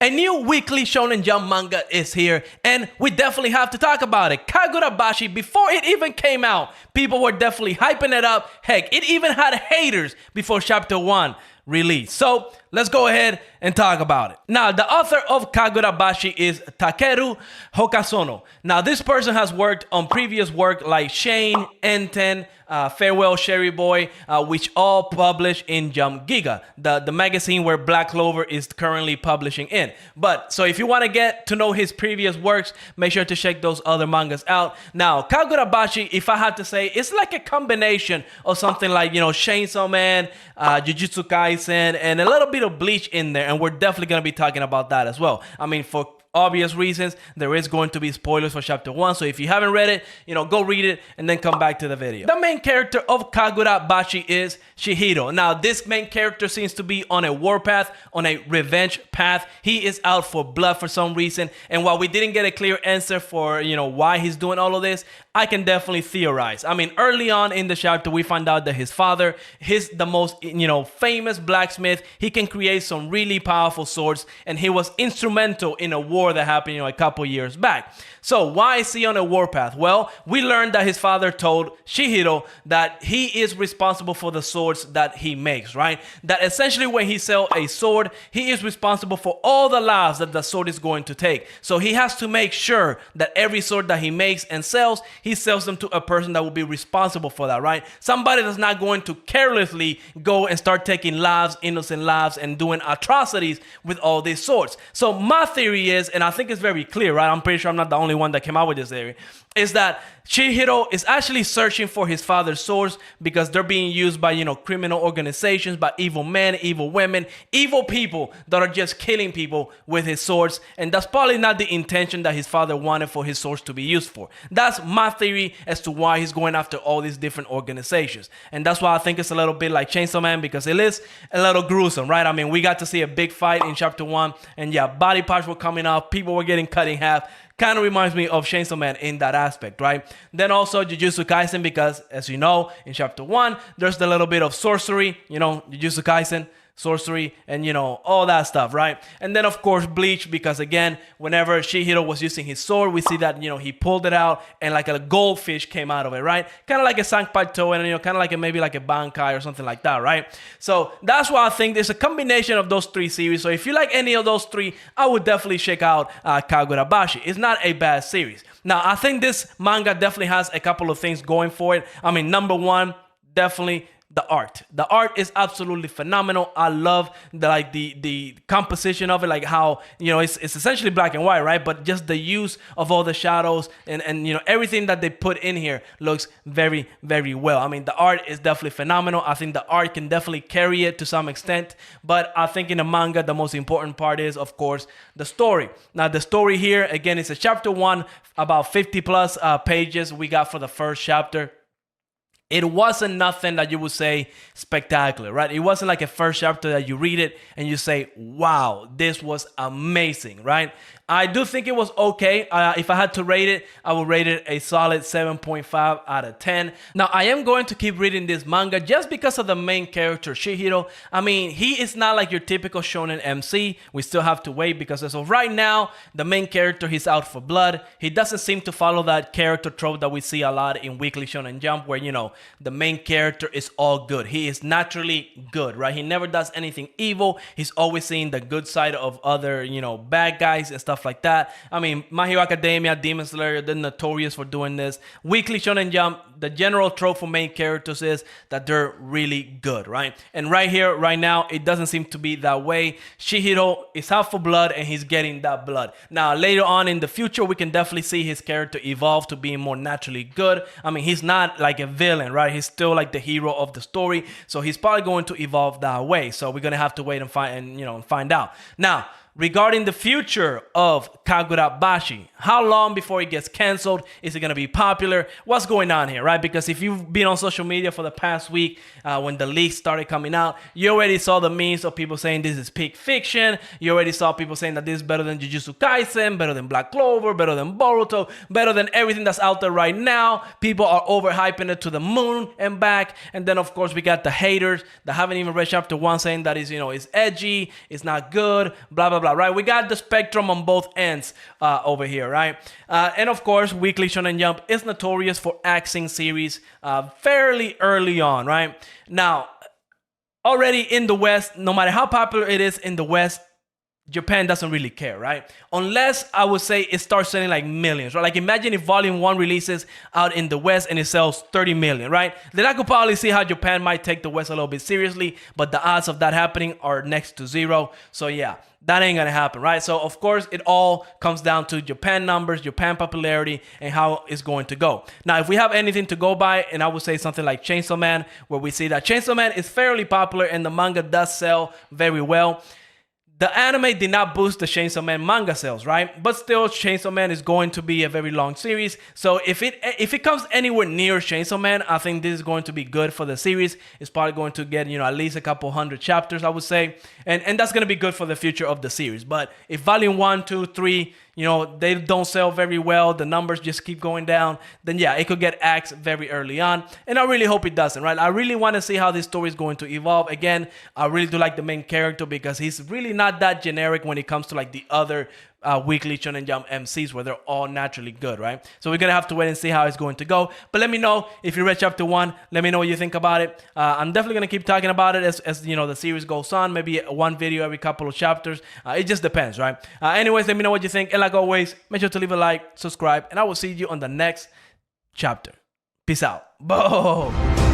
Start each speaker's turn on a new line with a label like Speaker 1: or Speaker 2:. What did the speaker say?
Speaker 1: A new weekly Shonen Jump manga is here, and we definitely have to talk about it. Kagurabachi, before it even came out, people were definitely hyping it up. Heck, it even had haters before Chapter 1 released. So, let's go ahead and talk about it. Now, the author of Kagurabachi is Takeru Hokasono. Now, this person has worked on previous work like Shane, Enten, Farewell Sherry Boy, which all published in Jump Giga, the magazine where Black Clover is currently publishing in. But, so if you want to get to know his previous works, make sure to check those other mangas out. Now, Kagurabachi, if I had to say, it's like a combination of something like, Chainsaw Man, Jujutsu Kaisen, and a little bit of Bleach in there, and we're definitely going to be talking about that as well. I mean, for obvious reasons, there is going to be spoilers for Chapter 1, so if you haven't read it, go read it and then come back to the video. The main character of Kagurabachi is Chihiro. Now, this main character seems to be on a warpath, on a revenge path. He is out for blood for some reason, and while we didn't get a clear answer for, why he's doing all of this, I can definitely theorize. I mean, early on in the chapter, we find out that his father is the most, famous blacksmith. He can create some really powerful swords, and he was instrumental in a war that happened, a couple years back. So why is he on a warpath? Well, we learned that his father told Chihiro that he is responsible for the swords that he makes, right? That essentially when he sells a sword, he is responsible for all the lives that the sword is going to take. So he has to make sure that every sword that he makes and sells, he sells them to a person that will be responsible for that, right? Somebody that's not going to carelessly go and start taking lives, innocent lives, and doing atrocities with all these swords. So my theory is, and I think it's very clear, right? I'm pretty sure I'm not the only one that came out with this theory, is that Chihiro is actually searching for his father's swords because they're being used by, criminal organizations, by evil men, evil women, evil people that are just killing people with his swords. And that's probably not the intention that his father wanted for his swords to be used for. That's my theory as to why he's going after all these different organizations. And that's why I think it's a little bit like Chainsaw Man, because it is a little gruesome, right? I mean, we got to see a big fight in Chapter 1, and yeah, body parts were coming off, people were getting cut in half. Kind of reminds me of Chainsaw Man in that aspect, right? Then also Jujutsu Kaisen, because as you know, in Chapter 1, there's the little bit of sorcery, Jujutsu Kaisen, sorcery, and all that stuff, right? And then of course Bleach, because again, whenever Chihiro was using his sword, we see that he pulled it out and like a goldfish came out of it, right? Kind of like a Sanpaito, and kind of like maybe like a Bankai or something like that, right? So that's why I think there's a combination of those three series. So if you like any of those three, I would definitely check out Kagurabachi. It's not a bad series. Now, I think this manga definitely has a couple of things going for it. I mean, number one, definitely the art. The art is absolutely phenomenal. I love the composition of it, like how it's essentially black and white, right? But just the use of all the shadows and everything that they put in here looks very, very well. I mean, the art is definitely phenomenal. I think the art can definitely carry it to some extent, but I think in the manga the most important part is, of course, the story. Now, the story here again is a Chapter 1, about 50 plus pages we got for the first chapter. It wasn't nothing that you would say spectacular, right? It wasn't like a first chapter that you read it and you say, wow, this was amazing, right? I do think it was okay. If I had to rate it, I would rate it a solid 7.5 out of 10. Now, I am going to keep reading this manga just because of the main character, Chihiro. I mean, he is not like your typical shonen MC. We still have to wait because as of right now, the main character, he's out for blood. He doesn't seem to follow that character trope that we see a lot in Weekly Shonen Jump where, the main character is all good. He is naturally good, right? He never does anything evil. He's always seeing the good side of other, bad guys and stuff like that. I mean, My Hero Academia, Demon Slayer, they're notorious for doing this. Weekly Shonen Jump, the general trope for main characters is that they're really good, right? And right here, right now, it doesn't seem to be that way. Chihiro is out for blood and he's getting that blood. Now, later on in the future, we can definitely see his character evolve to being more naturally good. I mean, he's not like a villain, right? He's still like the hero of the story. So he's probably going to evolve that way. So we're going to have to wait and find out. Now, regarding the future of Kagurabachi, how long before it gets canceled? Is it going to be popular? What's going on here, right? Because if you've been on social media for the past week, when the leaks started coming out, you already saw the memes of people saying this is peak fiction. You already saw people saying that this is better than Jujutsu Kaisen, better than Black Clover, better than Boruto, better than everything that's out there right now. People are overhyping it to the moon and back. And then, of course, we got the haters that haven't even read Chapter 1 saying that it's edgy, it's not good, blah, blah, blah. lot, right? We got the spectrum on both ends over here, right? And of course, Weekly Shonen Jump is notorious for axing series fairly early on, right? Now, already in the West, no matter how popular it is in the West, Japan doesn't really care, right? Unless I would say it starts selling like millions, right? Like imagine if Volume 1 releases out in the West and it sells 30 million, right? Then I could probably see how Japan might take the West a little bit seriously, but the odds of that happening are next to zero. So yeah, that ain't gonna happen, right? So of course, it all comes down to Japan numbers, Japan popularity, and how it's going to go. Now, if we have anything to go by, and I would say something like Chainsaw Man, where we see that Chainsaw Man is fairly popular and the manga does sell very well. The anime did not boost the Chainsaw Man manga sales, right? But still, Chainsaw Man is going to be a very long series. So if it comes anywhere near Chainsaw Man, I think this is going to be good for the series. It's probably going to get, at least a couple hundred chapters, I would say. And that's going to be good for the future of the series. But if Volume 1, 2, 3, they don't sell very well, the numbers just keep going down, then yeah, it could get axed very early on. And I really hope it doesn't, right? I really want to see how this story is going to evolve. Again, I really do like the main character because he's really not that generic when it comes to like the other Weekly Shonen Jump MCs where they're all naturally good, right? So we're gonna have to wait and see how it's going to go. But let me know if you read chapter 1. Let me know what you think about it. I'm definitely gonna keep talking about it as the series goes on. Maybe one video every couple of chapters. It just depends, right? Anyways, let me know what you think. And like always, make sure to leave a like, subscribe, and I will see you on the next chapter. Peace out. Boom.